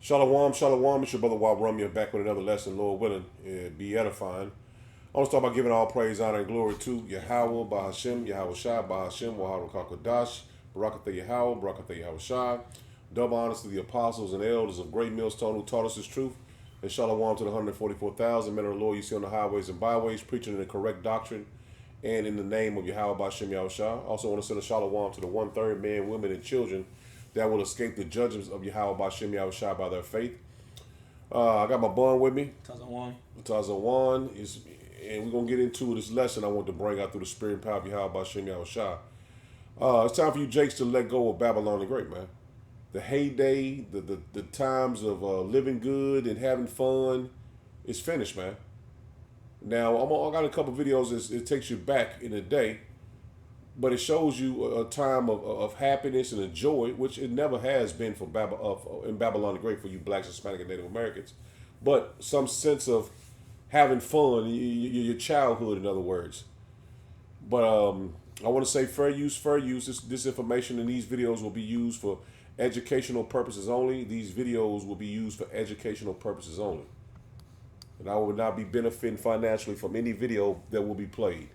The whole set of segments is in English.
Shalom, shalom. It's your brother Wab Rumya back with another lesson, Lord willing. Be edifying. I want to start by giving all praise, honor, and glory to Yahweh, Bahashem, Yahweh Shai, Bahashem, Wahadu Kakodash, Barakatha Yahweh, Barakatha Yahweh Shai. Double honors to the apostles and elders of Great Millstone who taught us this truth. And shalom to the 144,000 men of the Lord you see on the highways and byways, preaching the correct doctrine and in the name of Yahweh, Bahashem, Yahweh Shai. Also want to send a shalom to the one-third men, women, and children that will escape the judgments of Yahweh, Bahashem, Yahweh Shai by their faith. I got my bun with me. Tazawan. Tazawan is, and we're gonna get into this lesson I want to bring out through the spirit and power of Yahweh Bashem Yahweh Shai. It's time for you Jakes to let go of Babylon the Great, man. The heyday, the times of living good and having fun is finished, man. Now I got a couple videos. It takes you back in the day, but it shows you a time of happiness and a joy, which it never has been for in Babylon the Great for you blacks, Hispanic, and Native Americans. But some sense of having fun, your childhood, in other words. But I want to say fair use, fair use. This information in these videos will be used for educational purposes only. These videos will be used for educational purposes only. And I will not be benefiting financially from any video that will be played.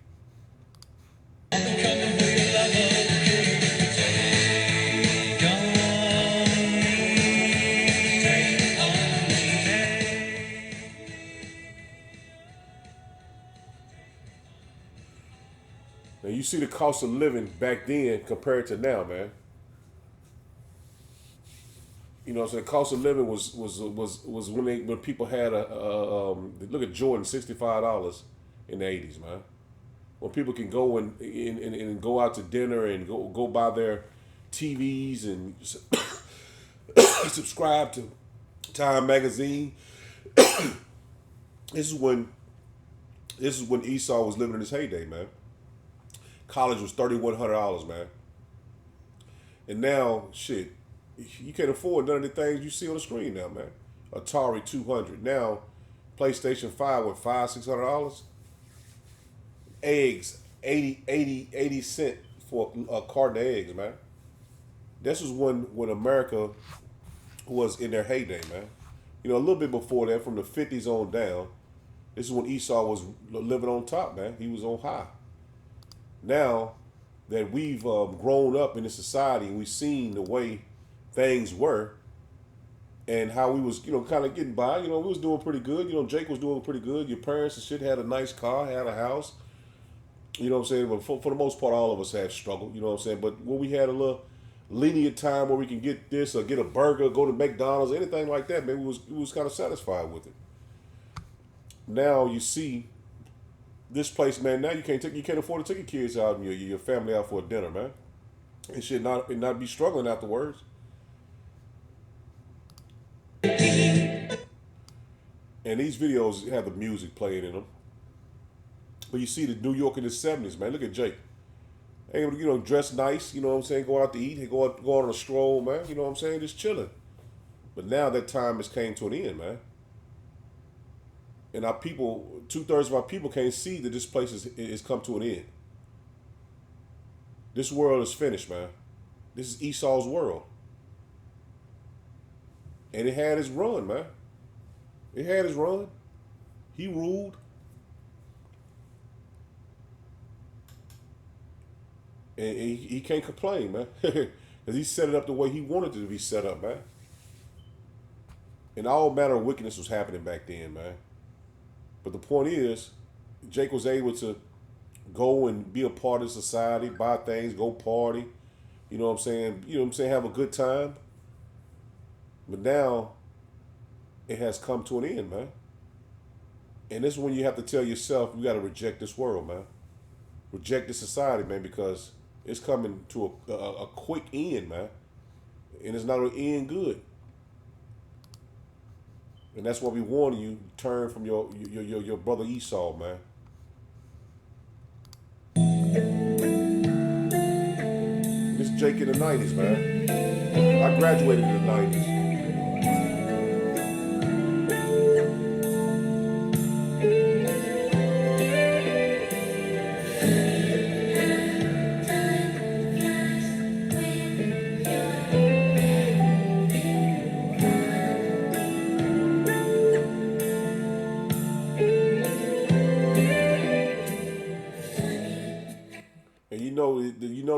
Now you see the cost of living back then compared to now, man. You know, so the cost of living was when people had look at Jordan, $65 in the 80s, man. When people can go and go out to dinner and go buy their TVs and subscribe to Time magazine. This is when Esau was living in his heyday, man. College was $3,100, man. And now, shit, you can't afford none of the things you see on the screen now, man. Atari 200. Now, PlayStation 5 with $500-$600. Eggs, 80 cent for a carton of eggs, man. This was when America was in their heyday, man. You know, a little bit before that, from the 50s on down, this is when Esau was living on top, man. He was on high. Now that we've grown up in this society and we've seen the way things were and how we was, kind of getting by, we was doing pretty good. Jake was doing pretty good. Your parents and shit had a nice car, had a house. You know what I'm saying? But for the most part, all of us have struggled. You know what I'm saying? But when we had a little lenient time where we can get this or get a burger, go to McDonald's, anything like that, man, we was kind of satisfied with it. Now you see this place, man. Now you can't afford to take your kids out and your family out for a dinner, man. And shit not be struggling afterwards. And these videos have the music playing in them. But you see the New York in the 70s, man. Look at Jake. Able to, dress nice, you know what I'm saying, go out to eat, go out on a stroll, man. You know what I'm saying? Just chilling. But now that time has came to an end, man. And our people, 2/3 of our people can't see that this place is come to an end. This world is finished, man. This is Esau's world. And it had its run, man. It had its run. He ruled. And he can't complain, man. Because he set it up the way he wanted it to be set up, man. And all manner of wickedness was happening back then, man. But the point is, Jake was able to go and be a part of society, buy things, go party. You know what I'm saying? Have a good time. But now, it has come to an end, man. And this is when you have to tell yourself, you got to reject this world, man. Reject this society, man, because it's coming to a quick end, man. And it's not going to end good. And that's why we warn you, turn from your brother Esau, man. This Jake in the 90s, man. I graduated in the 90s.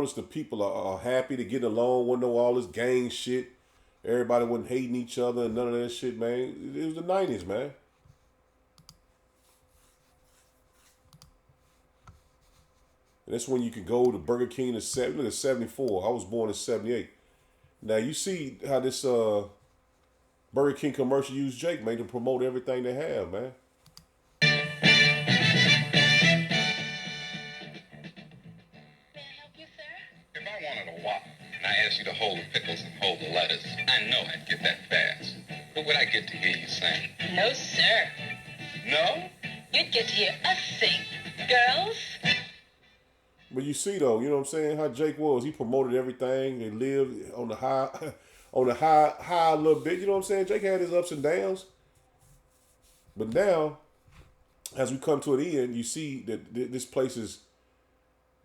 notice the people are happy to get along, wouldn't know all this gang shit. Everybody wasn't hating each other and none of that shit, man. It was the 90s, man. And that's when you could go to Burger King in 74. I was born in 78. Now you see how this Burger King commercial used Jake, man, to promote everything they have, man. If I wanted a whop and I asked you to hold the pickles and hold the lettuce, I know I'd get that fast. But would I get to hear you sing? No, sir. No? You'd get to hear us sing. Girls? But you see though, you know what I'm saying, how Jake was. He promoted everything. They lived on the high on the high a little bit, you know what I'm saying? Jake had his ups and downs. But now, as we come to an end, you see that this place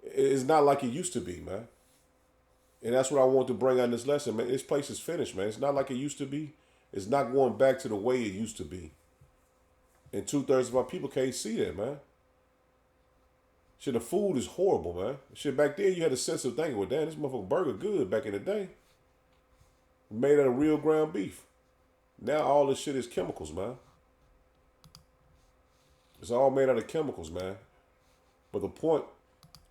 is not like it used to be, man. And that's what I want to bring out in this lesson, man. This place is finished, man. It's not like it used to be. It's not going back to the way it used to be. And 2/3 of our people can't see that, man. Shit, the food is horrible, man. Shit, back then you had a sense of thinking, well, damn, this motherfucking burger good back in the day. Made out of real ground beef. Now all this shit is chemicals, man. It's all made out of chemicals, man. But the point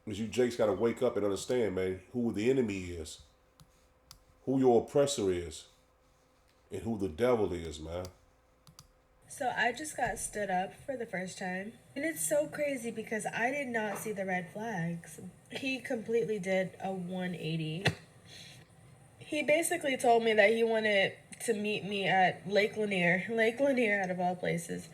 is you Jakes got to wake up and understand, man, who the enemy is, who your oppressor is, and who the devil is, man. So I just got stood up for the first time. And it's so crazy because I did not see the red flags. He completely did a 180. He basically told me that he wanted to meet me at Lake Lanier out of all places,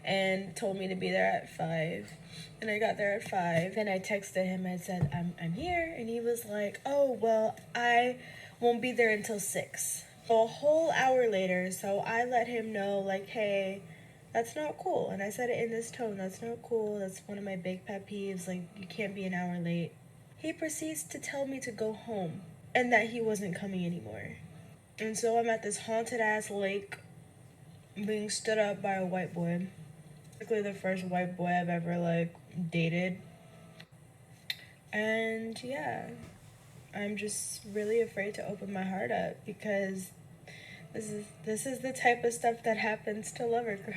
and told me to be there at 5. And I got there at 5, and I texted him and said, I'm here. And he was like, oh, well, I won't be there until 6. A whole hour later, so I let him know, like, hey, that's not cool. And I said it in this tone, that's not cool. That's one of my big pet peeves. Like, you can't be an hour late. He proceeds to tell me to go home and that he wasn't coming anymore. And so I'm at this haunted ass lake being stood up by a white boy. Basically the first white boy I've ever, like, dated. And yeah, I'm just really afraid to open my heart up because this is the type of stuff that happens to lover girls.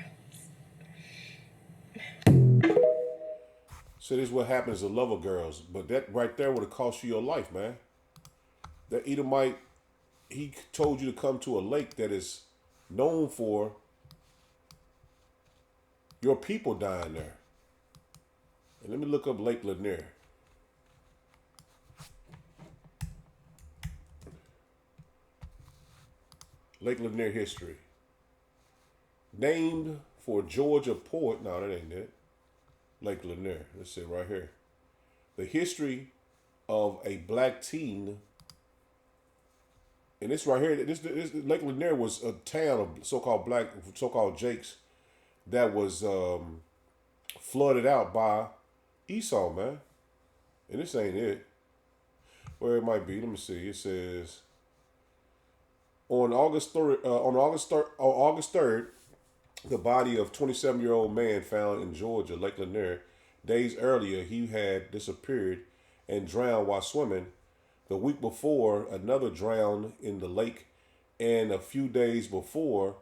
So this is what happens to lover girls. But that right there would have cost you your life, man. That Edomite, he told you to come to a lake that is known for your people dying there. And let me look up Lake Lanier. Lake Lanier history. Named for Georgia poet. No, that ain't it. Lake Lanier. Let's see right here. The history of a black teen. And this right here, this Lake Lanier was a town of so-called Jakes that was flooded out by Esau, man. And this ain't it. Where it might be, let me see. It says on August 3rd, the body of 27-year-old man found in Georgia, Lake Lanier. Days earlier, he had disappeared and drowned while swimming. The week before, another drowned in the lake, and a few days before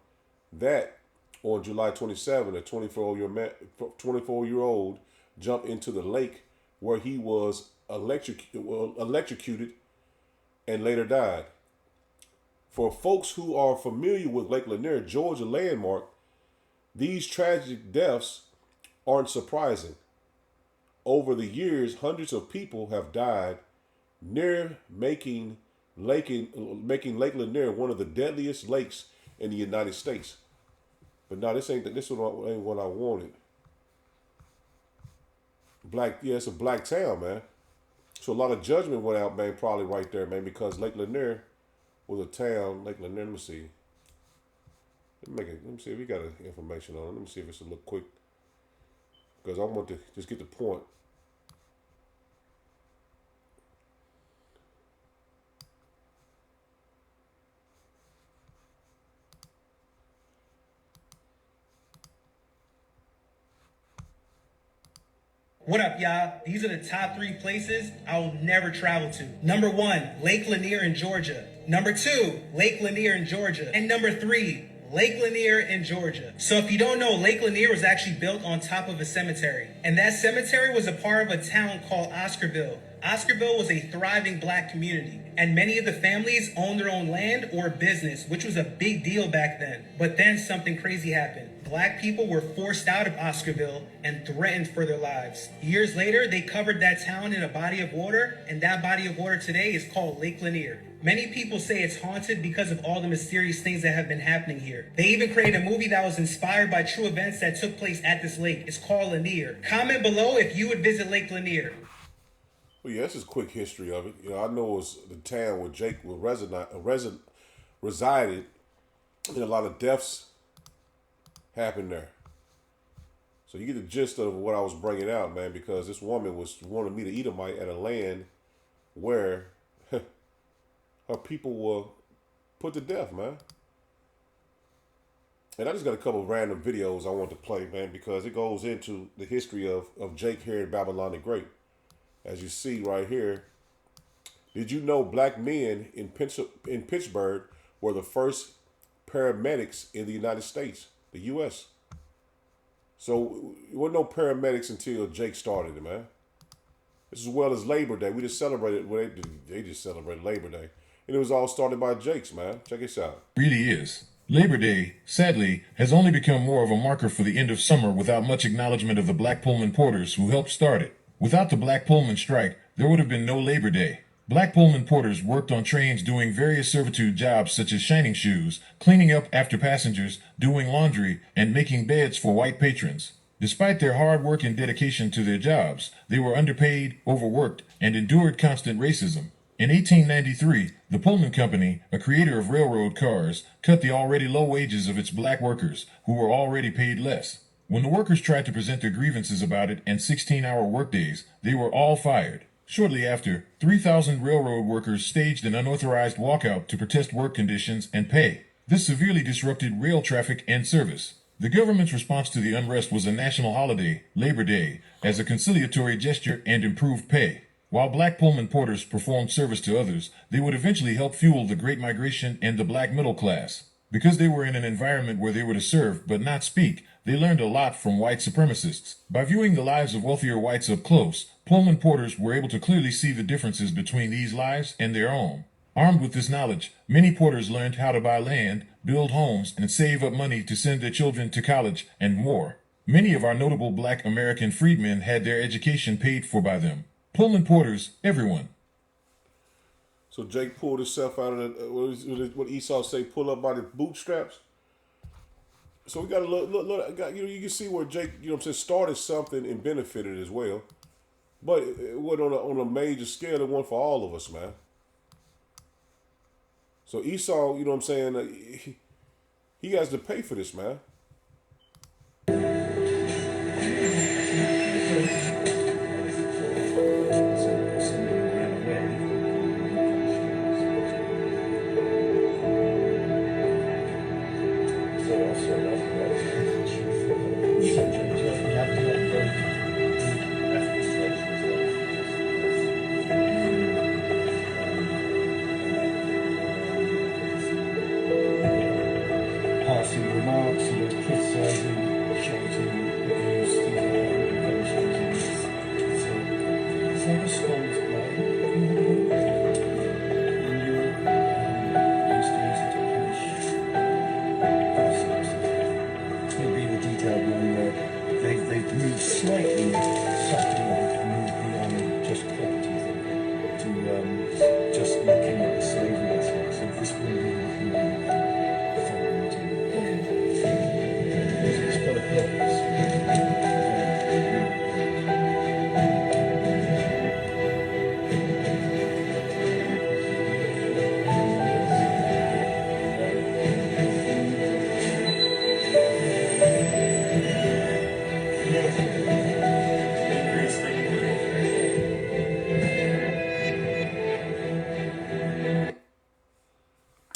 that, on July 27, a 24-year-old jumped into the lake where he was electrocuted and later died. For folks who are familiar with Lake Lanier, Georgia landmark, these tragic deaths aren't surprising. Over the years, hundreds of people have died near making Lake Lanier one of the deadliest lakes in the United States. But no, this ain't what I wanted. It's a black town, man. So a lot of judgment went out, man, probably right there, man, because Lake Lanier was a town. Lake Lanier, let me see. Let me see if we got information on it. Let me see if it's a little quick, because I want to just get the point. What up, y'all? These are the top 3 places I will never travel to. Number 1, Lake Lanier in Georgia. Number 2, Lake Lanier in Georgia. And number 3, Lake Lanier in Georgia. So if you don't know, Lake Lanier was actually built on top of a cemetery. And that cemetery was a part of a town called Oscarville. Oscarville was a thriving black community, and many of the families owned their own land or business, which was a big deal back then. But then something crazy happened. Black people were forced out of Oscarville and threatened for their lives. Years later, they covered that town in a body of water, and that body of water today is called Lake Lanier. Many people say it's haunted because of all the mysterious things that have been happening here. They even created a movie that was inspired by true events that took place at this lake. It's called Lanier. Comment below if you would visit Lake Lanier. Well, yeah, this is a quick history of it. You know, I know it was the town where Jake resided, and a lot of deaths happened there. So you get the gist of what I was bringing out, man, because this woman was wanting to meet an Edomite at a land where her people were put to death, man. And I just got a couple of random videos I want to play, man, because it goes into the history of Jake here in Babylon the Great. As you see right here, did you know black men in Pittsburgh were the first paramedics in the United States, the U.S.? So there were no paramedics until Jake started it, man. This as well as Labor Day. We just celebrated, well, they just celebrated Labor Day. And it was all started by Jake's, man. Check this out. Really is. Labor Day, sadly, has only become more of a marker for the end of summer without much acknowledgement of the black Pullman porters who helped start it. Without the black Pullman strike, there would have been no Labor Day. Black Pullman porters worked on trains doing various servitude jobs such as shining shoes, cleaning up after passengers, doing laundry, and making beds for white patrons. Despite their hard work and dedication to their jobs, they were underpaid, overworked, and endured constant racism. In 1893, the Pullman Company, a creator of railroad cars, cut the already low wages of its black workers, who were already paid less. When the workers tried to present their grievances about it and 16-hour workdays, they were all fired. Shortly after, 3,000 railroad workers staged an unauthorized walkout to protest work conditions and pay. This severely disrupted rail traffic and service. The government's response to the unrest was a national holiday, Labor Day, as a conciliatory gesture and improved pay. While black Pullman porters performed service to others, they would eventually help fuel the Great Migration and the black middle class. Because they were in an environment where they were to serve but not speak, they learned a lot from white supremacists. By viewing the lives of wealthier whites up close, Pullman porters were able to clearly see the differences between these lives and their own. Armed with this knowledge, many porters learned how to buy land, build homes, and save up money to send their children to college and more. Many of our notable black American freedmen had their education paid for by them. Pullman porters, everyone. So Jake pulled himself out of the, what Esau say, pull up by the bootstraps. So we got to look, you can see where Jake, started something and benefited as well. But it wasn't on a major scale. It wasn't for all of us, man. So Esau, he has to pay for this, man. Passing remarks, criticising, shouting, abuse, inventions. Is there a response play? It'll be the detailed one where they've moved slightly, subtly moved beyond just property thing to just looking at the slavery aspect. So this will be looking at it's got a purpose.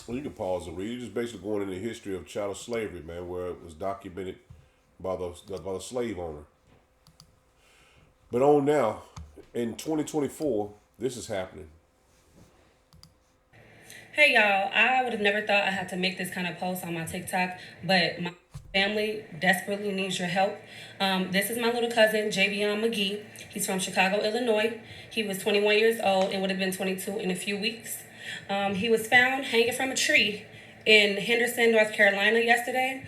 Well, you can pause and read. You're just basically going into the history of chattel slavery, man, where it was documented by the slave owner. But on now, in 2024, this is happening. Hey y'all, I would have never thought I had to make this kind of post on my TikTok, but my family desperately needs your help. This is my little cousin, Javion McGee. He's from Chicago, Illinois. He was 21 years old and would have been 22 in a few weeks. He was found hanging from a tree in Henderson, North Carolina yesterday.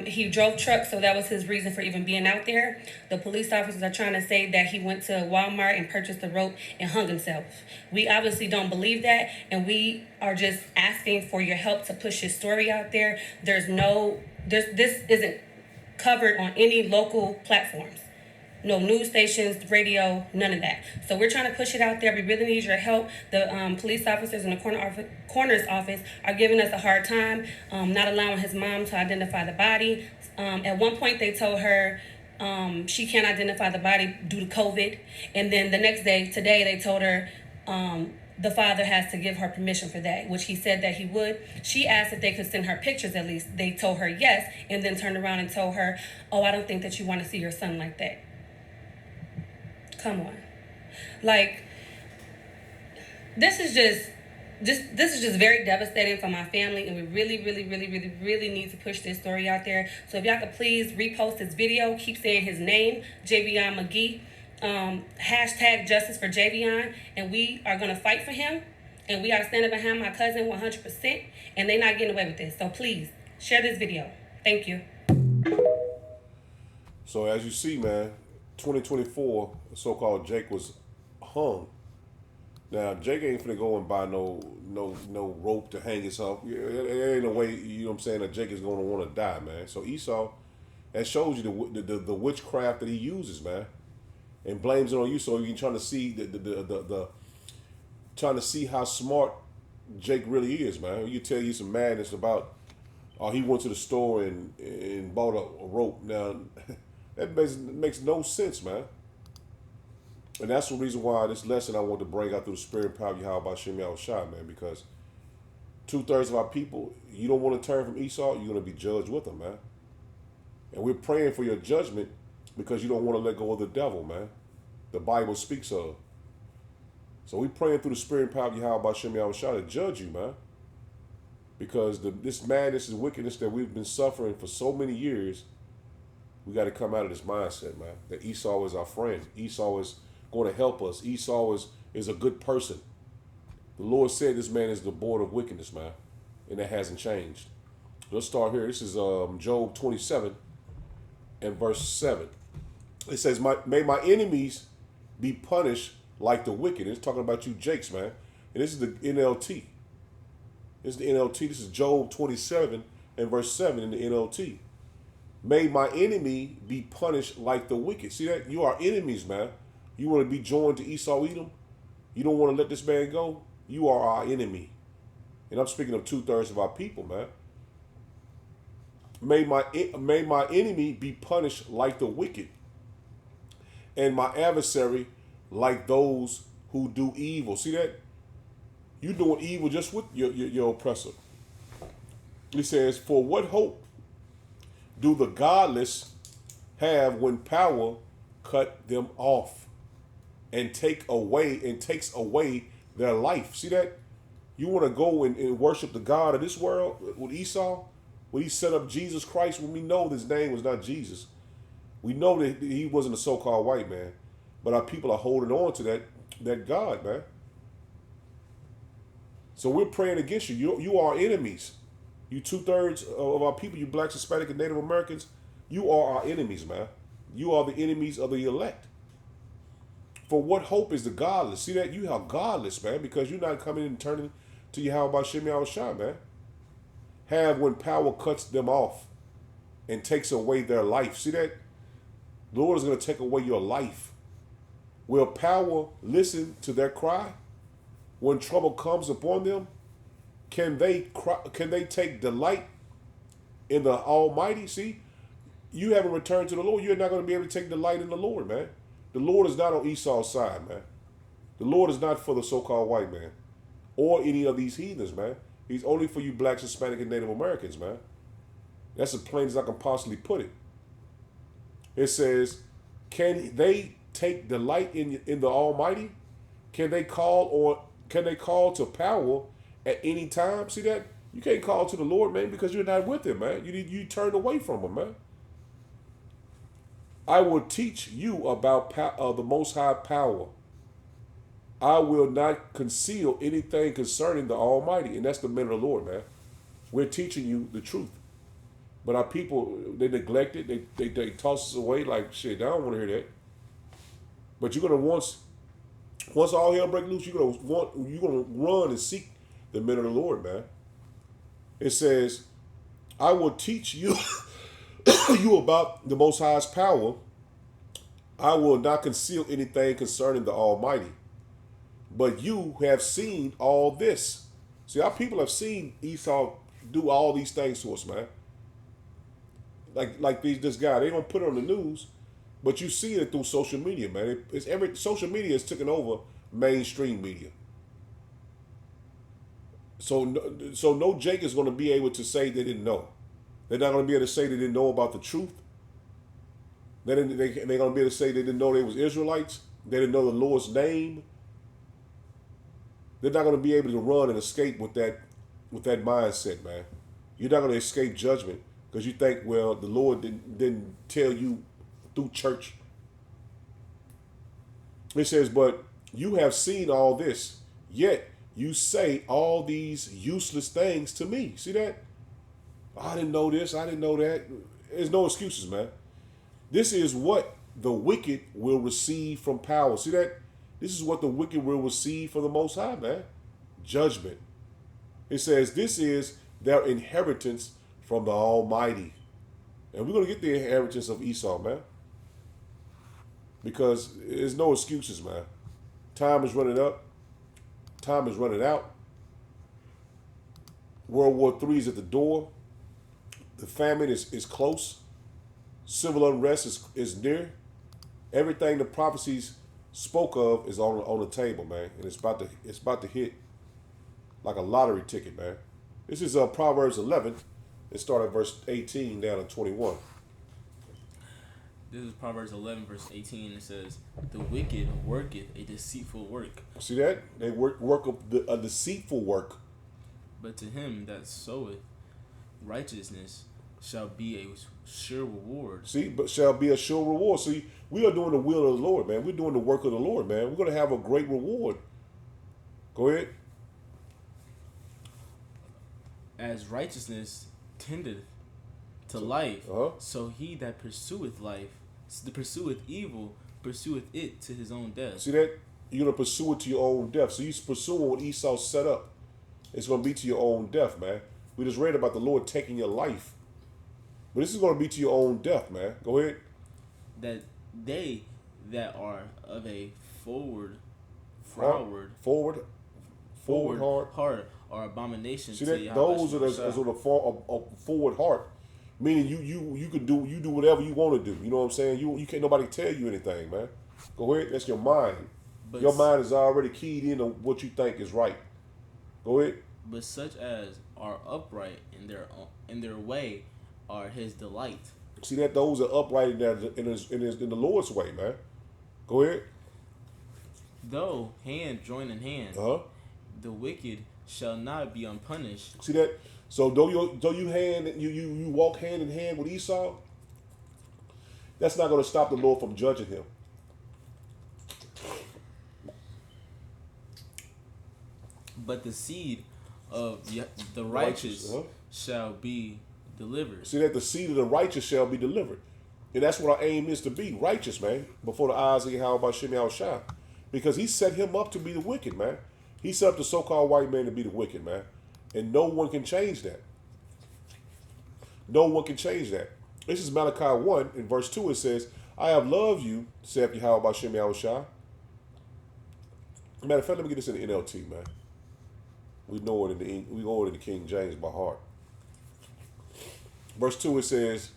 He drove trucks, so that was his reason for even being out there. The police officers are trying to say that he went to Walmart and purchased the rope and hung himself. We obviously don't believe that, and we are just asking for your help to push his story out there. This isn't covered on any local platforms. No news stations, radio, none of that. So we're trying to push it out there. We really need your help. The police officers in the coroner's office are giving us a hard time, not allowing his mom to identify the body. At one point, they told her she can't identify the body due to COVID. And then the next day, today, they told her the father has to give her permission for that, which he said that he would. She asked if they could send her pictures at least. They told her yes, and then turned around and told her, oh, I don't think that you want to see your son like that. Come on. Like, this is just very devastating for my family, and we really need to push this story out there. So if y'all could please repost this video, keep saying his name, Javion McGee, hashtag justice for Javion, and we are gonna fight for him, and we are standing behind my cousin 100%, and they're not getting away with this. So please share this video. Thank you. So as you see, man, 2024, so-called Jake was hung. Now Jake ain't finna go and buy no rope to hang himself. There ain't no way, you know what I'm saying, that Jake is gonna want to die, man. So Esau, that shows you the witchcraft that he uses, man, and blames it on you. So you're trying to see trying to see how smart Jake really is, man. You tell you some madness about, oh, he went to the store and bought a rope. Now that makes no sense, man. And that's the reason why this lesson I want to bring out through the spirit and power of Yahweh Shem Yahushua, man, because 2/3 of our people, you don't want to turn from Esau, you're going to be judged with them, man. And we're praying for your judgment because you don't want to let go of the devil, man. The Bible speaks of. So we're praying through the spirit and power of Yahweh Shem Yahushua to judge you, man. Because this madness and wickedness that we've been suffering for so many years, we got to come out of this mindset, man, that Esau is our friend. Esau is going to help us. Esau is a good person. The Lord said this man is the board of wickedness, man, and that hasn't changed. Let's start here. This is Job 27 and verse 7. It says, may my enemies be punished like the wicked. It's talking about you Jakes, man. And this is the NLT. This is the NLT. This is Job 27 and verse 7 in the NLT. May my enemy be punished like the wicked. See that? You are enemies, man. You want to be joined to Esau Edom? You don't want to let this man go? You are our enemy. And I'm speaking of 2/3 of our people, man. May my enemy be punished like the wicked, and my adversary like those who do evil. See that? You doing evil just with your oppressor. He says, for what hope do the godless have when power cut them off and takes away their life? See that? You want to go and worship the God of this world with Esau? When he set up Jesus Christ, when we know his name was not Jesus. We know that he wasn't a so-called white man. But our people are holding on to that God, man. So we're praying against you. You are enemies. You 2/3 of our people, you blacks, Hispanic, and Native Americans, you are our enemies, man. You are the enemies of the elect. For what hope is the godless? See that? You are godless, man, because you're not coming and turning to Yahweh Shem Yahushua, man. Have when power cuts them off and takes away their life. See that? The Lord is going to take away your life. Will power listen to their cry when trouble comes upon them? Can they take delight in the Almighty? See, you haven't returned to the Lord. You're not going to be able to take delight in the Lord, man. The Lord is not on Esau's side, man. The Lord is not for the so-called white man or any of these heathens, man. He's only for you blacks, Hispanic, and Native Americans, man. That's as plain as I can possibly put it. It says, can they take delight in the Almighty? Can they call to power at any time? See that? You can't call to the Lord, man, because you're not with him, man. You turned away from him, man. I will teach you about the Most High power. I will not conceal anything concerning the Almighty. And that's the men of the Lord, man. We're teaching you the truth. But our people, they neglect it. They toss us away like, shit, I don't want to hear that. But you're going to once all hell breaks loose, you're gonna run and seek the men of the Lord, man. It says, I will teach you you about the Most High's power. I will not conceal anything concerning the Almighty. But you have seen all this. See, our people have seen Esau do all these things to us, man. Like this guy, they don't put it on the news, but you see it through social media, man. Social media has taken over mainstream media. So no Jake is going to be able to say they didn't know. They're not going to be able to say they didn't know about the truth. They're going to be able to say they didn't know they was Israelites. They didn't know the Lord's name. They're not going to be able to run and escape with that mindset, man. You're not going to escape judgment because you think, well, the Lord didn't tell you through church. It says, but you have seen all this, yet you say all these useless things to me. See that? I didn't know this. I didn't know that. There's no excuses, man. This is what the wicked will receive from power. See that? This is what the wicked will receive from the Most High, man. Judgment. It says this is their inheritance from the Almighty. And we're going to get the inheritance of Esau, man. Because there's no excuses, man. Time is running up. Time is running out. World War III is at the door. The famine is close. Civil unrest is near. Everything the prophecies spoke of is on the table, man, and it's about to hit like a lottery ticket, man. This is Proverbs 11. It started at verse 18 down to 21. This is Proverbs 11, verse 18. It says, "The wicked worketh a deceitful work." See that? They work a deceitful work. But to him that soweth righteousness shall be a sure reward. See, but shall be a sure reward. See, we are doing the will of the Lord, man. We're doing the work of the Lord, man. We're going to have a great reward. Go ahead. As righteousness tendeth to life, so he that pursueth evil, pursueth it to his own death. See that? You're going to pursue it to your own death. So you're pursuing what Esau set up. It's going to be to your own death, man. We just read about the Lord taking your life. But this is going to be to your own death, man. Go ahead. That they that are of a forward heart are abomination. See to that? Yahweh Those are the forward heart, meaning you can do whatever you want to do. You know what I'm saying? You can't nobody tell you anything, man. Go ahead. That's your mind. But your mind is already keyed into what you think is right. Go ahead. But such as are upright in their way are his delight. See that? Those are upright in the Lord's way, man. Go ahead. Though hand join in hand, the wicked shall not be unpunished. See that? So though you walk hand in hand with Esau, that's not going to stop the Lord from judging him. But the seed of the righteous shall be delivered. See that? The seed of the righteous shall be delivered. And that's what our aim is, to be righteous, man, before the eyes of Yahweh Shem Yahushua. Because he set him up to be the wicked, man. He set up the so-called white man to be the wicked, man. And no one can change that. No one can change that. This is Malachi 1. In verse 2 it says, I have loved you, saith Yahweh Shem Yahushua. Matter of fact, let me get this in the NLT, man. We know it in the King James by heart. Verse 2 it says,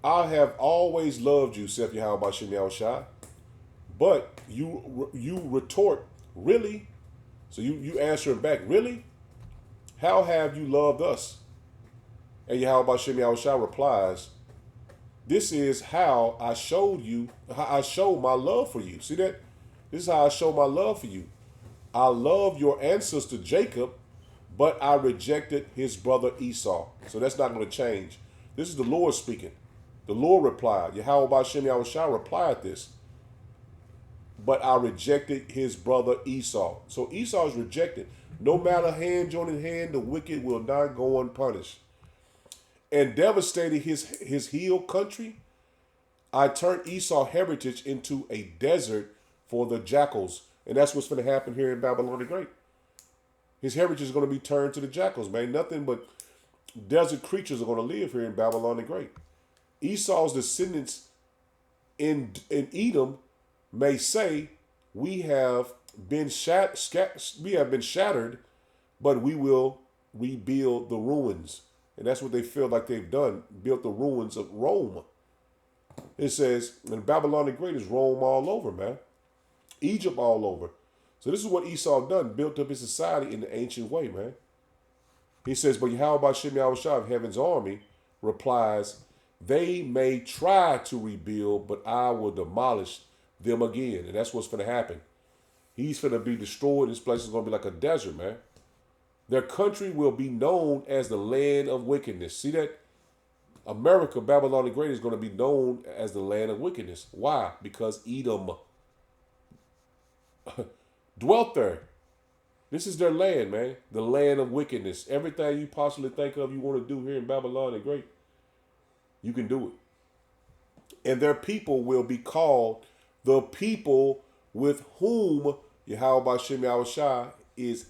I have always loved you, saith Yahweh Shem Yahushua. But you retort, really? So you answer back, really? How have you loved us? And Yahweh Shem Yahushua replies, This is how I showed you, how I showed my love for you. See that? This is how I show my love for you. I love your ancestor Jacob, but I rejected his brother Esau. So that's not going to change. This is the Lord speaking. The Lord replied, Yahweh Bashem Yahushua replied this, but I rejected his brother Esau. So Esau is rejected. No matter hand joining hand, the wicked will not go unpunished. And devastated his hill country, I turned Esau heritage into a desert for the jackals. And that's what's going to happen here in Babylon the Great. His heritage is going to be turned to the jackals, man. Nothing but desert creatures are going to live here in Babylon the Great. Esau's descendants in Edom may say, we have been shattered, but we will rebuild the ruins. And that's what they feel like they've done, built the ruins of Rome. It says, and Babylon the Great is Rome all over, man. Egypt all over. So this is what Esau done, built up his society in the ancient way, man. He says, but Yahweh Shem Yahushua of heaven's army replies, they may try to rebuild, but I will demolish them again. And that's what's going to happen. He's going to be destroyed. This place is going to be like a desert, man. Their country will be known as the land of wickedness. See that? America, Babylon the Great, is going to be known as the land of wickedness. Why? Because Edom dwelt there. This is their land, man. The land of wickedness. Everything you possibly think of you want to do here in Babylon the Great, you can do it. And their people will be called the people with whom Yahweh Bashem Yahushua is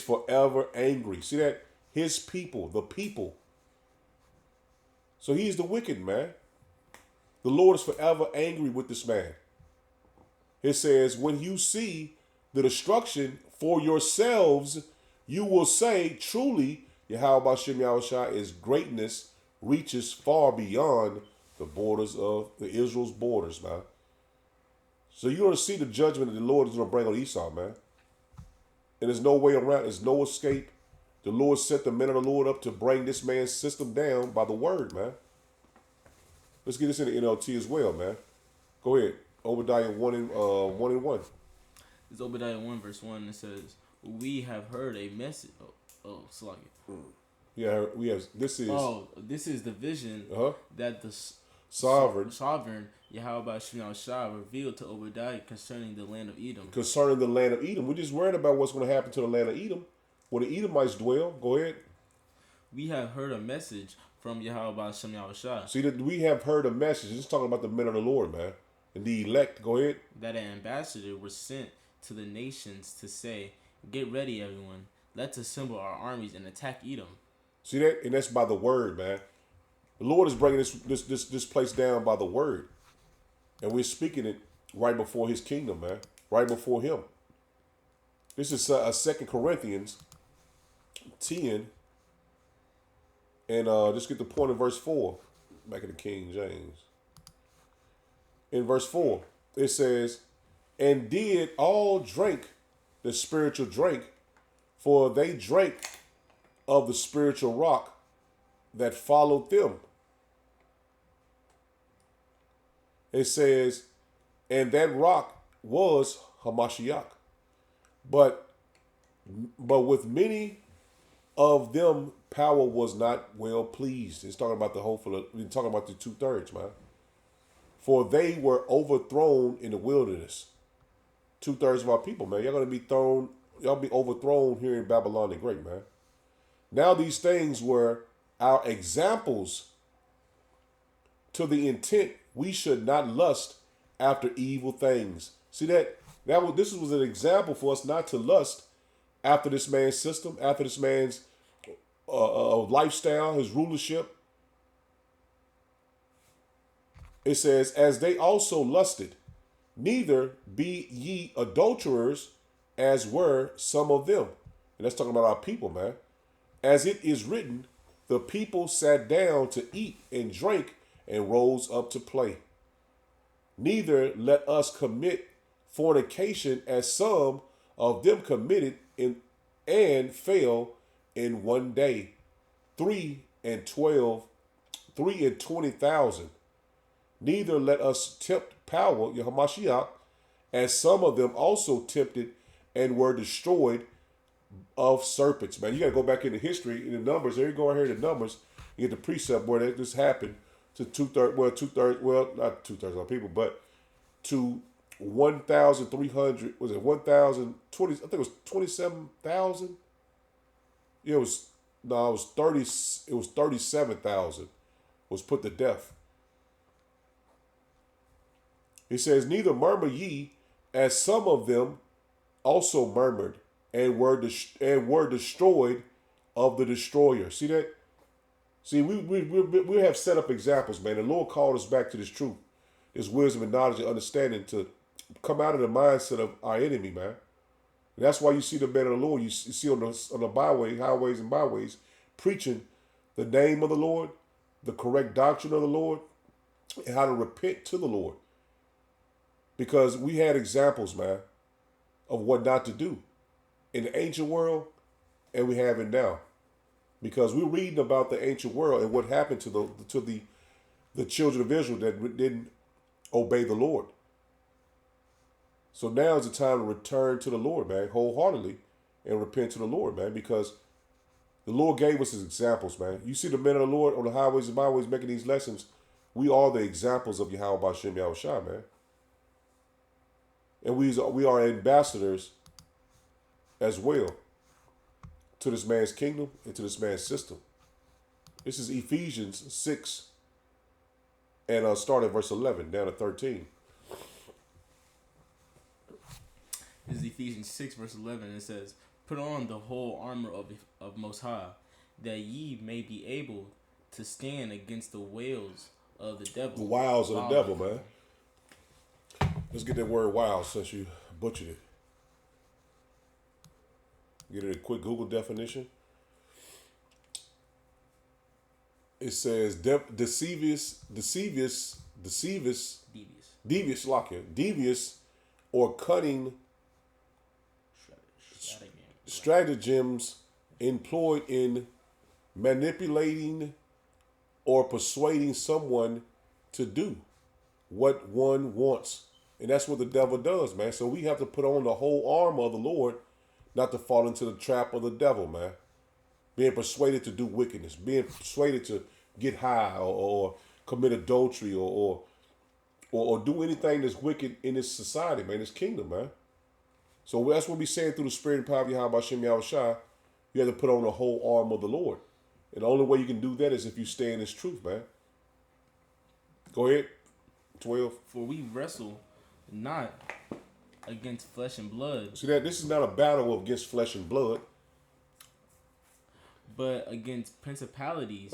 forever angry. See that? His people, the people. So he's the wicked man. The Lord is forever angry with this man. It says, when you see the destruction for yourselves, you will say, truly, Yahweh Bashem Yahushua is greatness, reaches far beyond the borders of the Israel's borders, man. So you're going to see the judgment that the Lord is going to bring on Esau, man. And there's no way around. There's no escape. The Lord set the men of the Lord up to bring this man's system down by the word, man. Let's get this in the NLT as well, man. Go ahead. Obadiah 1 and 1. It's Obadiah 1 verse 1. It says, we have heard a message. Slug it. Yeah, we have. This is the vision that the sovereign Yahweh Shah revealed to Obadiah concerning the land of Edom. Concerning the land of Edom. We're just worried about what's going to happen to the land of Edom, where the Edomites dwell. Go ahead. We have heard a message from Yahweh Shem Yahushua. See, that we have heard a message. It's talking about the men of the Lord, man. And the elect. Go ahead. That an ambassador was sent to the nations to say, get ready, everyone. Let's assemble our armies and attack Edom. See that? And that's by the word, man. The Lord is bringing this place down by the word. And we're speaking it right before his kingdom, man. Right before him. This is 2 Corinthians 10. And just get the point in verse 4. Back in the King James. In verse 4, it says, and did all drink the spiritual drink, for they drank of the spiritual rock that followed them. It says, and that rock was Hamashiach. But with many of them, power was not well pleased. It's talking about we're talking about the 2/3, man. For they were overthrown in the wilderness. 2/3 of our people, man. Y'all be overthrown here in Babylon the Great, man. Now these things were our examples to the intent we should not lust after evil things. See this was an example for us not to lust after this man's system, after this man's lifestyle, his rulership. It says, as they also lusted, neither be ye adulterers, as were some of them. And that's talking about our people, man. As it is written, the people sat down to eat and drink and rose up to play. Neither let us commit fornication, as some of them committed and fell in one day, 3,000 3 and 20,000. Neither let us tempt power, Yahamashiach, as some of them also tempted and were destroyed of serpents. Man, you got to go back into history, in the numbers. There you go right here in the numbers. You get the precept where this happened to not 2/3 of people, but to 1,300, was it 1,020? I think it was 27,000. It was 30. It was 37,000 was put to death. He says, neither murmur ye, as some of them also murmured and were destroyed of the destroyer. See that? See, we have set up examples, man. The Lord called us back to this truth, this wisdom and knowledge and understanding to come out of the mindset of our enemy, man. And that's why you see the men of the Lord, you see on the byway, highways and byways, preaching the name of the Lord, the correct doctrine of the Lord, and how to repent to the Lord. Because we had examples, man, of what not to do in the ancient world, and we have it now. Because we're reading about the ancient world and what happened to the children of Israel that didn't obey the Lord. So now is the time to return to the Lord, man, wholeheartedly, and repent to the Lord, man, because the Lord gave us his examples, man. You see the men of the Lord on the highways and byways making these lessons. We are the examples of Yahweh Bashem Yahushua, man. And we are ambassadors as well to this man's kingdom and to this man's system. This is Ephesians 6 and start at verse 11 down to 13. This is Ephesians 6 verse 11. It says, put on the whole armor of Most High, that ye may be able to stand against the wiles of the devil. The wiles of the devil, man. Let's get that word wild since you butchered it. Get it a quick Google definition. It says devious or cunning stratagems employed in manipulating or persuading someone to do what one wants. And that's what the devil does, man. So we have to put on the whole armor of the Lord not to fall into the trap of the devil, man. Being persuaded to do wickedness, being persuaded to get high or commit adultery or do anything that's wicked in this society, man, this kingdom, man. So that's what we saying through the spirit and power of Yahweh Hashem Yahushua. You have to put on the whole armor of the Lord. And the only way you can do that is if you stay in this truth, man. Go ahead. 12. For we wrestle not against flesh and blood. See that? This is not a battle against flesh and blood. But against principalities,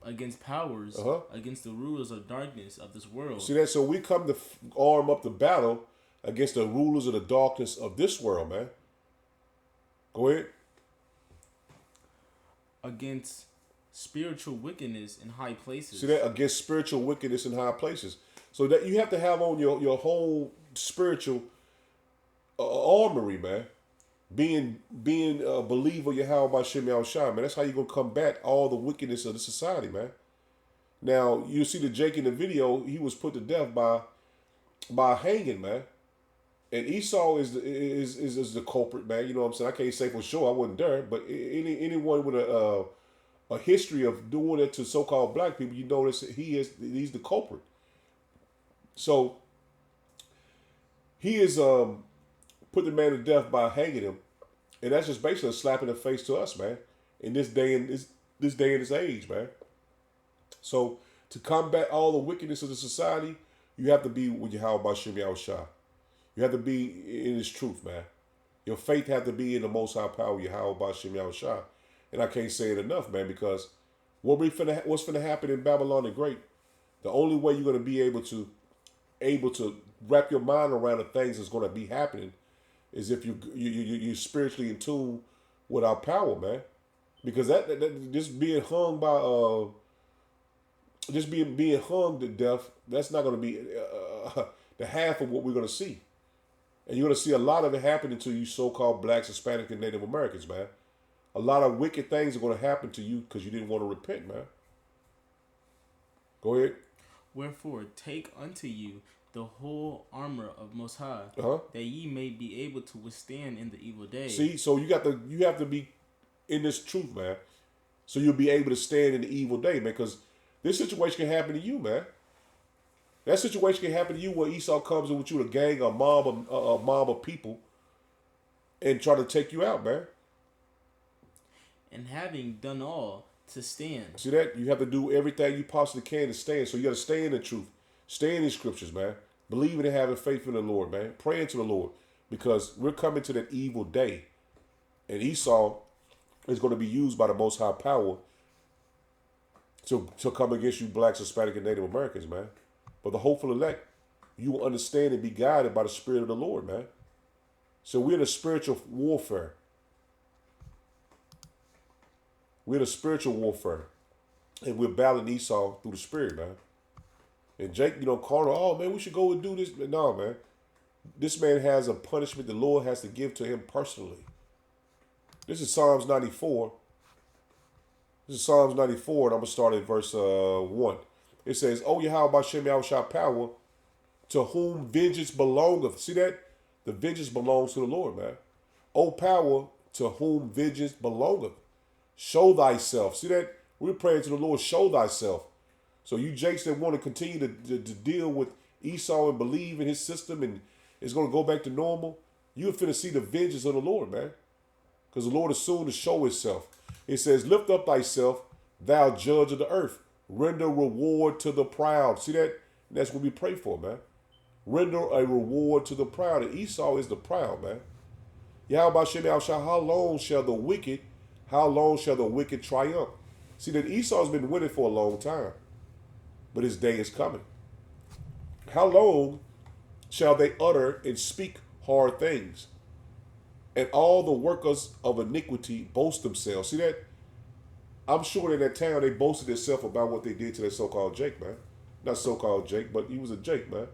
against powers, against the rulers of darkness of this world. See that? So we come to arm up the battle against the rulers of the darkness of this world, man. Go ahead. Against spiritual wickedness in high places. See that? Against spiritual wickedness in high places. So that you have to have on your whole spiritual armory, man. Being a believer, Yahweh Bashem Yahushua, man. That's how you're going to combat all the wickedness of the society, man. Now, you see the Jake in the video, he was put to death by hanging, man. And Esau is the culprit, man. You know what I'm saying? I can't say for sure, I wasn't there, but anyone with a history of doing it to so-called black people, you notice he's the culprit. So he is put the man to death by hanging him, and that's just basically a slap in the face to us, man. In this day and this age, man. So to combat all the wickedness of the society, you have to be with Yahweh Bashem Yahushua. You have to be in His truth, man. Your faith have to be in the Most High power, Yahweh Bashem Yahushua. And I can't say it enough, man, because what's finna happen in Babylon the Great, the only way you're gonna be able to wrap your mind around the things that's gonna be happening is if you're spiritually in tune with our power, man. Because that just being hung by just being hung to death, that's not gonna be the half of what we're gonna see. And you're going to see a lot of it happening to you so-called blacks, Hispanic, and Native Americans, man. A lot of wicked things are going to happen to you because you didn't want to repent, man. Go ahead. Wherefore, take unto you the whole armor of Most High, Uh-huh. that ye may be able to withstand in the evil day. See, so you have to be in this truth, man. So you'll be able to stand in the evil day, man. Because this situation can happen to you, man. That situation can happen to you where Esau comes in with you, a gang, a mob of people, and try to take you out, man. And having done all to stand. See that? You have to do everything you possibly can to stand. So you got to stay in the truth. Stay in the scriptures, man. Believing and having faith in the Lord, man. Praying to the Lord. Because we're coming to that evil day. And Esau is going to be used by the Most High Power to come against you blacks, Hispanic, and Native Americans, man. But the hopeful elect, you will understand and be guided by the Spirit of the Lord, man. So we're in a spiritual warfare. We're in a spiritual warfare. And we're battling Esau through the Spirit, man. And Jake, carnal, oh, man, we should go and do this. No, man. This man has a punishment the Lord has to give to him personally. This is Psalms 94. This is Psalms 94, and I'm going to start at verse 1. It says, O Yahweh Bashem Yahushua power, to whom vengeance belongeth. See that? The vengeance belongs to the Lord, man. O power, to whom vengeance belongeth. Show thyself. See that? We're praying to the Lord, show thyself. So you Jakes that want to continue to deal with Esau and believe in his system and it's going to go back to normal, you're finna see the vengeance of the Lord, man. Because the Lord is soon to show himself. It says, lift up thyself, thou judge of the earth. Render reward to the proud. See that? And that's what we pray for, man. Render a reward to the proud. And Esau is the proud, man. Yahweh Shem Yahushua, how long shall the wicked triumph? See that Esau's been winning for a long time. But his day is coming. How long shall they utter and speak hard things? And all the workers of iniquity boast themselves. See that? I'm sure in that town they boasted themselves about what they did to that so-called Jake, man. Not so-called Jake, but he was a Jake, man.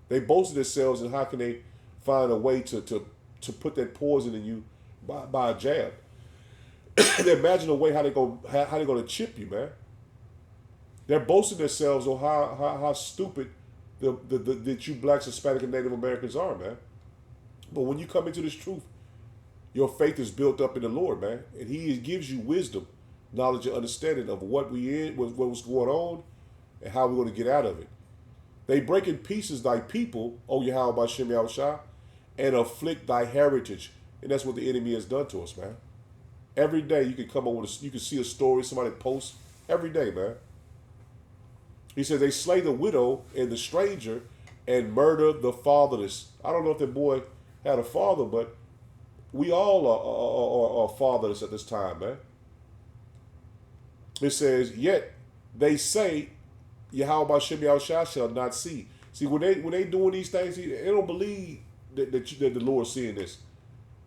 They boasted themselves and how can they find a way to put that poison in you by a jab. They imagine a way how they gonna chip you, man. They're boasting themselves on how stupid that you blacks, Hispanic, and Native Americans are, man. But when you come into this truth, your faith is built up in the Lord, man. And he gives you wisdom, knowledge, and understanding of what was going on, and how we're going to get out of it. They break in pieces thy people, O Yahweh Bashem Yahushua, and afflict thy heritage. And that's what the enemy has done to us, man. Every day you can come up with you can see a story somebody posts every day, man. He says they slay the widow and the stranger and murder the fatherless. I don't know if that boy had a father, but we all are fatherless at this time, man. It says, yet they say, Yahweh Bashem Yahushua shall not see. See, when they doing these things, they don't believe that the Lord's seeing this.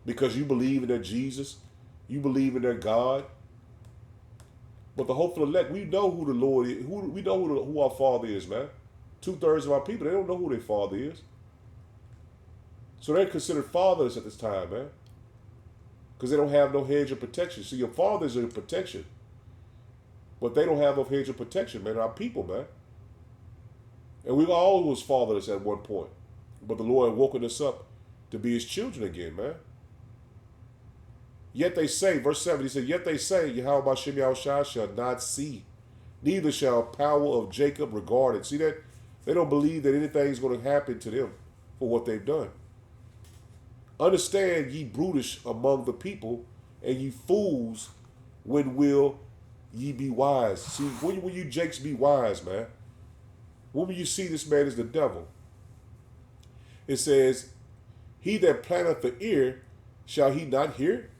Because you believe in their Jesus. You believe in their God. But the hopeful elect, we know who the Lord is. We know who our Father is, man. 2/3 of our people, they don't know who their Father is. So they're considered fathers at this time, man. Because they don't have no hedge of protection. See, your fathers are in protection. But they don't have no hedge of protection, man. Our people, man. And we all was fatherless at one point. But the Lord woken us up to be his children again, man. Yet they say, verse 7, he said, yet they say, Yahweh Bashem Yahushua shall not see, neither shall power of Jacob regard it. See that? They don't believe that anything's going to happen to them for what they've done. Understand, ye brutish among the people, and ye fools, when will ye be wise? See, when will you Jakes be wise, man? When will you see this man as the devil? It says, he that planteth the ear, shall he not hear?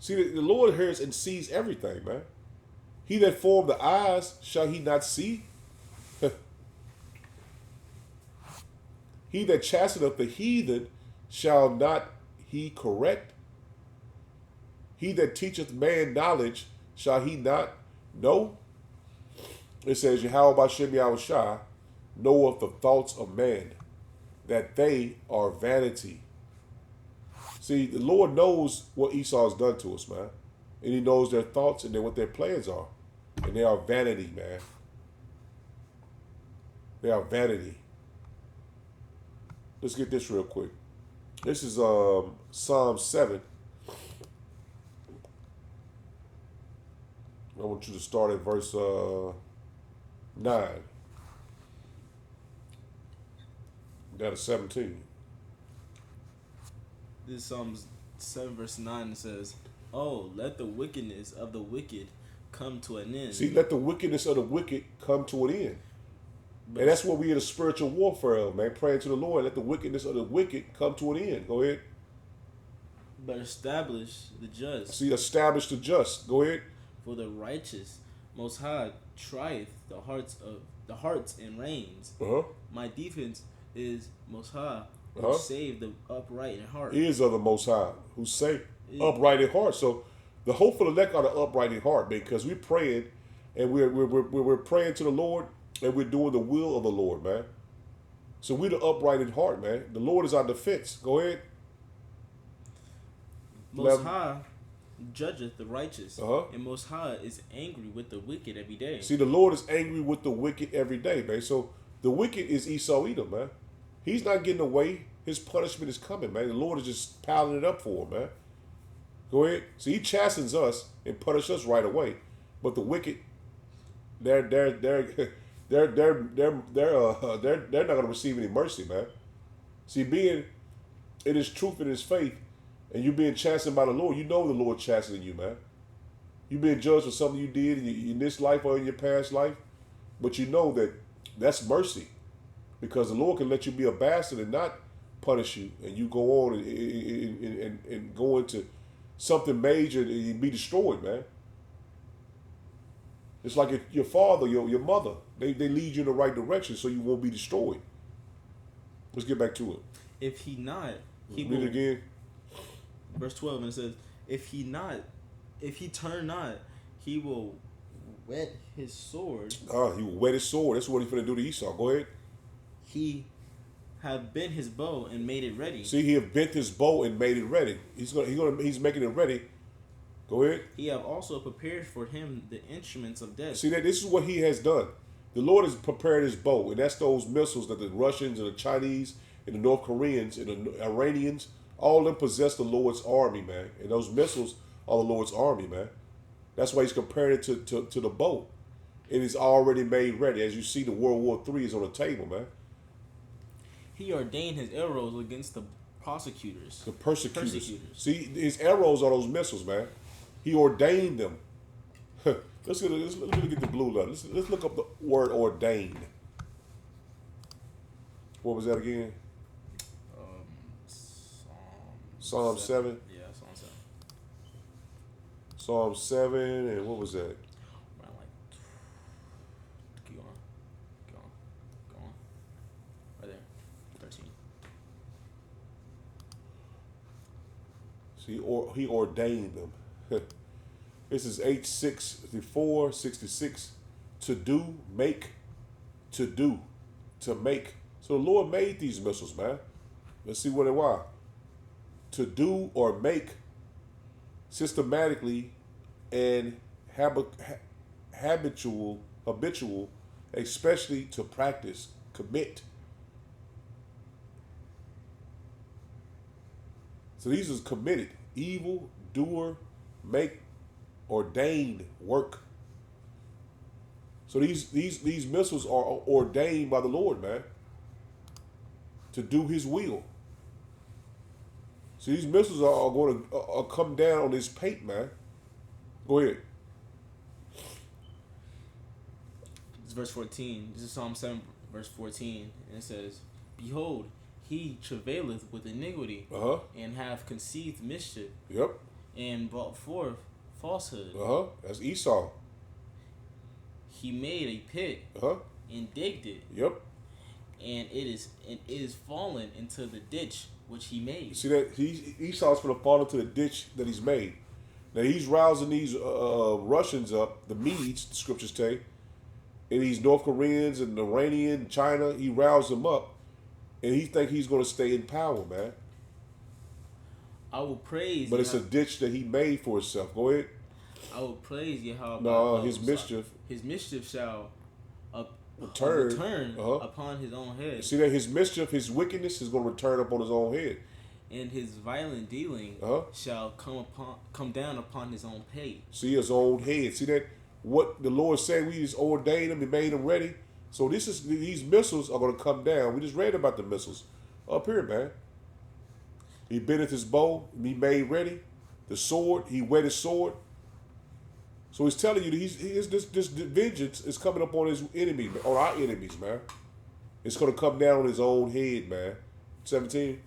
See, the Lord hears and sees everything, man. He that formed the eyes, shall he not see? He that chasteneth the heathen, shall not he correct? He that teacheth man knowledge, shall he not know? It says, Yahweh Bashem Yahushua knoweth the thoughts of man, that they are vanity. See, the Lord knows what Esau has done to us, man. And he knows their thoughts and what their plans are. And they are vanity, man. They are vanity. Let's get this real quick. This is Psalm 7. I want you to start at verse 9. Down to 17. This Psalms 7 verse 9 says, "Oh, let the wickedness of the wicked come to an end." See, let the wickedness of the wicked come to an end. But, And that's what we in a spiritual warfare of, man. Praying to the Lord, let the wickedness of the wicked come to an end. Go ahead. but establish the just. See, establish the just. Go ahead. For the righteous, Most High trieth the hearts and reins. Uh-huh. My defense is Most High, who Uh-huh. save the upright in heart. Is of the Most High, who say Yeah. upright in heart. So the hope for the elect are the upright in heart, man, because we're praying and we're praying to the Lord and we're doing the will of the Lord, man. So we're the upright in heart, man. The Lord is our defense. Go ahead. Most High judgeth the righteous, Uh-huh. and Most High is angry with the wicked every day. See, the Lord is angry with the wicked every day, man. So the wicked is Esau Edom, man. He's not getting away. His punishment is coming, man. The Lord is just piling it up for him, man. Go ahead. See, he chastens us and punish us right away, but the wicked, they're not going to receive any mercy, man. See, being in His truth and His faith, and you being chastened by the Lord, you know the Lord chastening you, man. You being judged for something you did in this life or in your past life, but you know that that's mercy, because the Lord can let you be a bastard and not punish you, and you go on and go into something major and you be destroyed, man. It's like your father, your mother. They lead you in the right direction so you won't be destroyed. Let's get back to it. If he not, he Read will. it again. Verse 12, and it says, if he turn not, he will whet his sword. He will whet his sword. That's what he's going to do to Esau. Go ahead. He have bent his bow and made it ready. See, he have bent his bow and made it ready. He's making it ready. Go ahead. He have also prepared for him the instruments of death. See, that this is what he has done. The Lord has prepared his bow, and that's those missiles that the Russians and the Chinese and the North Koreans and the Iranians, all of them possess the Lord's army, man. And those missiles are the Lord's army, man. That's why he's comparing it to the bow. It is already made ready. As you see, the World War III is on the table, man. He ordained his arrows against the prosecutors. The persecutors. See, his arrows are those missiles, man. He ordained them. Let's get the blue letter. Let's look up the word ordained. What was that again? Psalm 7. Yeah, Psalm 7. Psalm 7, and what was that? Around like, keep going. Right there, 13. See, he ordained them. This is H64, 66. To do, make, to do, to make. So the Lord made these missiles, man. Let's see what and why. To do or make systematically and habitual, especially to practice, commit. So these is committed, evil, doer, make, ordained work. So these missiles are ordained by the Lord, man, to do His will. So these missiles are going to come down on His pate, man. Go ahead. It's verse 14. This is Psalm 7, verse 14. And it says, Behold, he travaileth with iniquity, and have conceived mischief, Yep. and brought forth falsehood. That's Esau. He made a pit, and digged it, Yep. and it is fallen into the ditch which he made. See that Esau's going to fall into the ditch that he's made. Now he's rousing these Russians up, the Medes, the scriptures say, and these North Koreans and Iranian, China. He roused them up, and he think he's going to stay in power, man. I will praise. But it's a ditch that he made for himself. Go ahead. I will praise Yahweh. No, his mischief. His mischief shall return upon his own head. See that his mischief, his wickedness is going to return upon his own head. And his violent dealing shall come down upon his own pay. See, his own head. See that what the Lord said, we just ordained him and made him ready. So these missiles are going to come down. We just read about the missiles up here, man. He bendeth his bow, he made ready. The sword, he wet his sword. So he's telling you that this vengeance is coming up on his enemy, on our enemies, man. It's going to come down on his own head, man. 17.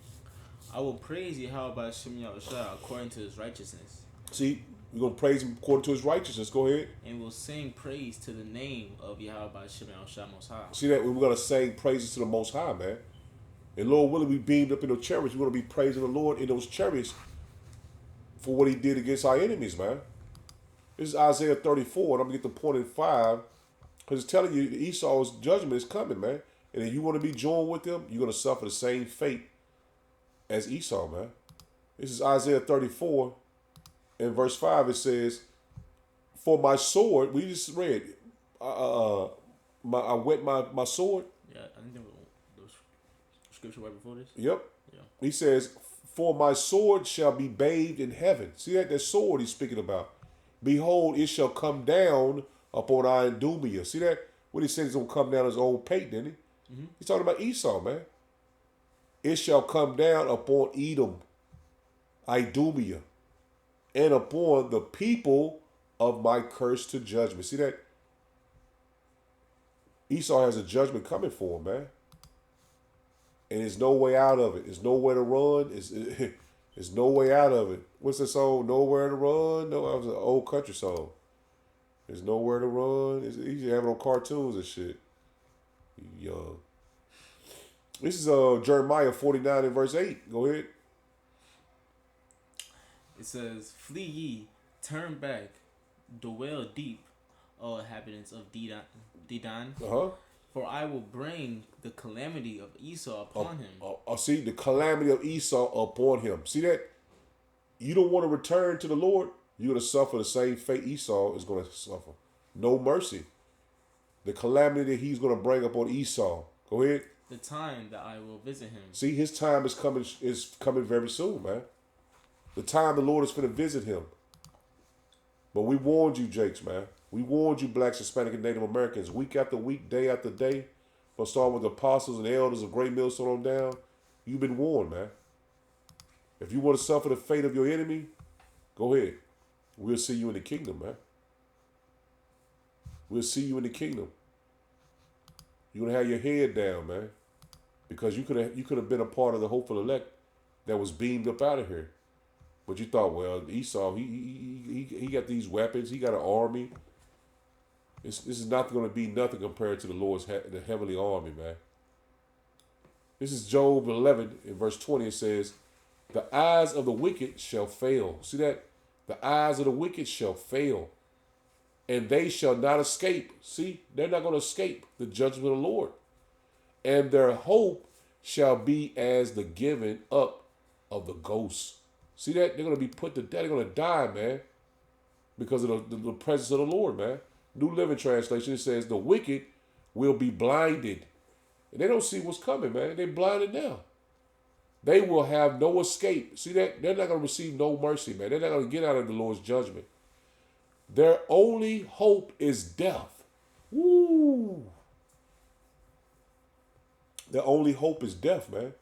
I will praise Yahweh Shem Yahushua according to his righteousness. See, we're going to praise him according to his righteousness. Go ahead. And we'll sing praise to the name of Yahweh Shem Yahushua Most High. See that? We're going to sing praises to the Most High, man. And Lord willing, we beamed up in those chariots. We're going to be praising the Lord in those chariots for what he did against our enemies, man. This is Isaiah 34, and I'm going to get the point in 5, because it's telling you Esau's judgment is coming, man. And if you want to be joined with them, you're going to suffer the same fate as Esau, man. This is Isaiah 34, in verse 5, it says, for my sword, we just read, I wet my sword. Yeah, I think there was scripture right before this. Yep. Yeah. He says, for my sword shall be bathed in heaven. See that sword he's speaking about. Behold, it shall come down upon Idumea. See that? When he said it's going to come down his own pate, didn't he? Mm-hmm. He's talking about Esau, man. It shall come down upon Edom, Idumea, and upon the people of my curse to judgment. See that? Esau has a judgment coming for him, man. And there's no way out of it. There's nowhere to run. There's no way out of it. What's the song? Nowhere to run? No, that was an old country song. There's nowhere to run. He's having on cartoons and shit. Young. This is Jeremiah 49 and verse 8. Go ahead. It says, flee ye, turn back, dwell deep, O inhabitants of Dedan. For I will bring the calamity of Esau upon him. See, the calamity of Esau upon him. See that? You don't want to return to the Lord, you're going to suffer the same fate Esau is going to suffer. No mercy. The calamity that he's going to bring upon Esau. Go ahead. The time that I will visit him. See, his time is coming very soon, man. The time the Lord is going to visit him. But we warned you, Jakes, man. We warned you, blacks, Hispanic, and Native Americans, week after week, day after day. But start with the apostles and elders of Great Millstone on down. You've been warned, man. If you want to suffer the fate of your enemy, go ahead. We'll see you in the kingdom, man. We'll see you in the kingdom. You're gonna have your head down, man, because you could have been a part of the hopeful elect that was beamed up out of here. But you thought, well, Esau, he got these weapons, he got an army. This is not going to be nothing compared to the Lord's the heavenly army, man. This is Job 11 in verse 20. It says, the eyes of the wicked shall fail. See that? The eyes of the wicked shall fail, and they shall not escape. See, they're not going to escape the judgment of the Lord. And their hope shall be as the giving up of the ghosts. See that? They're going to be put to death. They're going to die, man, because of the presence of the Lord, man. New Living Translation, it says, the wicked will be blinded. And they don't see what's coming, man. They're blinded now. They will have no escape. See that? They're not going to receive no mercy, man. They're not going to get out of the Lord's judgment. Their only hope is death. Woo! Their only hope is death, man.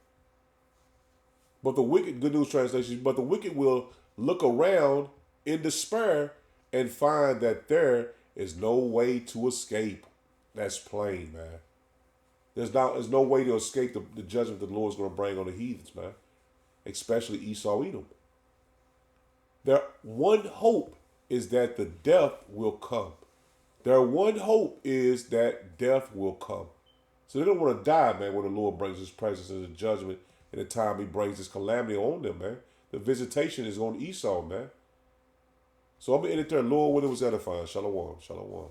But the wicked, Good News Translation, but the wicked will look around in despair and find that there is no way to escape. That's plain, man. There's no way to escape the judgment that the Lord's going to bring on the heathens, man. Especially Esau, Edom. Their one hope is that the death will come. Their one hope is that death will come. So they don't want to die, man, when the Lord brings his presence and his judgment and the time he brings his calamity on them, man. The visitation is on Esau, man. So I'm going to end it there. Lord, when it was edifying. Shalom. Shalom.